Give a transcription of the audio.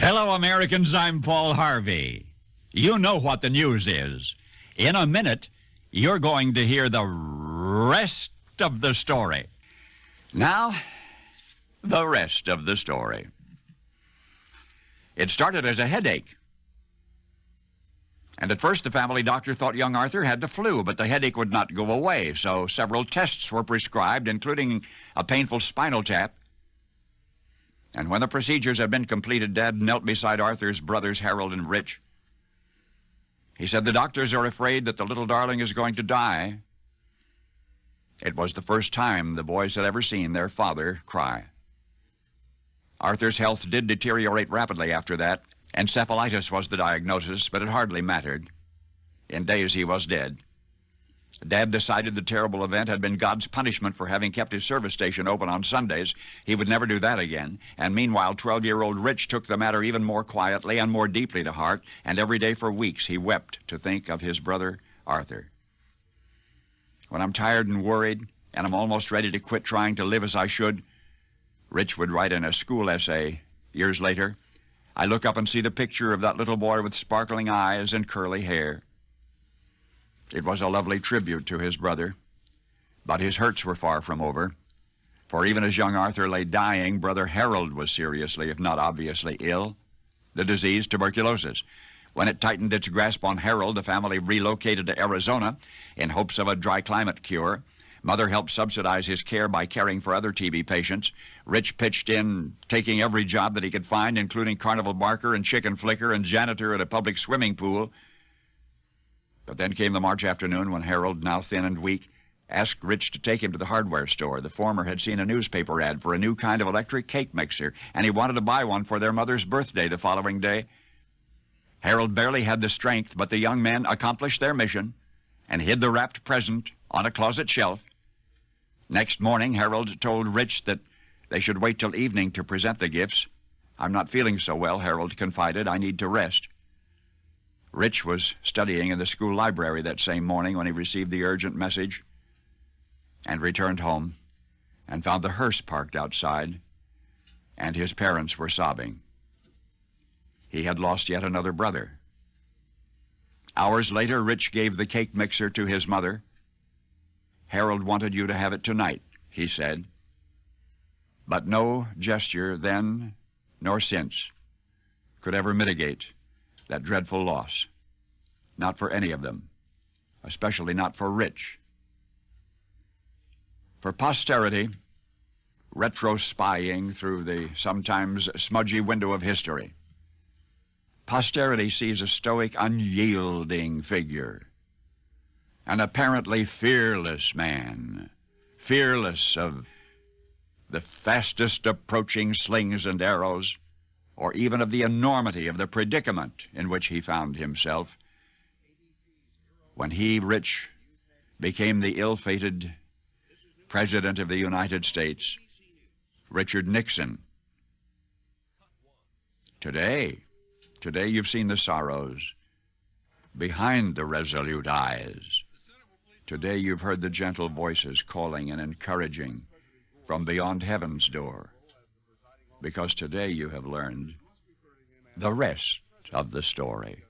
Hello, Americans. I'm Paul Harvey. You know what the news is. In a minute, you're going to hear the rest of the story. Now, the rest of the story. It started as a headache. And at first, the family doctor thought young Arthur had the flu, but the headache would not go away, so several tests were prescribed, including a painful spinal tap. And when the procedures had been completed, Dad knelt beside Arthur's brothers, Harold and Rich. He said, "The doctors are afraid that the little darling is going to die." It was the first time the boys had ever seen their father cry. Arthur's health did deteriorate rapidly after that. Encephalitis was the diagnosis, but it hardly mattered. In days, he was dead. Dad decided the terrible event had been God's punishment for having kept his service station open on Sundays. He would never do that again. And meanwhile, 12-year-old Rich took the matter even more quietly and more deeply to heart, and every day for weeks he wept to think of his brother Arthur. "When I'm tired and worried, and I'm almost ready to quit trying to live as I should," Rich would write in a school essay years later, "I look up and see the picture of that little boy with sparkling eyes and curly hair." It was a lovely tribute to his brother, but his hurts were far from over. For even as young Arthur lay dying, brother Harold was seriously, if not obviously, ill. The disease, tuberculosis. When it tightened its grasp on Harold, the family relocated to Arizona in hopes of a dry climate cure. Mother helped subsidize his care by caring for other TB patients. Rich pitched in, taking every job that he could find, including carnival barker and chicken flicker and janitor at a public swimming pool. But then came the March afternoon when Harold, now thin and weak, asked Rich to take him to the hardware store. The former had seen a newspaper ad for a new kind of electric cake mixer, and he wanted to buy one for their mother's birthday the following day. Harold barely had the strength, but the young men accomplished their mission and hid the wrapped present on a closet shelf. Next morning, Harold told Rich that they should wait till evening to present the gifts. "I'm not feeling so well," Harold confided. "I need to rest." Rich was studying in the school library that same morning when he received the urgent message and returned home and found the hearse parked outside, and his parents were sobbing. He had lost yet another brother. Hours later, Rich gave the cake mixer to his mother. "Harold wanted you to have it tonight," he said. But no gesture then nor since could ever mitigate that dreadful loss. Not for any of them, especially not for Rich. For posterity, retro-spying through the sometimes smudgy window of history, posterity sees a stoic, unyielding figure, an apparently fearless man, fearless of the fastest approaching slings and arrows, or even of the enormity of the predicament in which he found himself when he, Rich, became the ill-fated President of the United States, Richard Nixon. Today you've seen the sorrows behind the resolute eyes. Today you've heard the gentle voices calling and encouraging from beyond heaven's door, because today you have learned the rest of the story.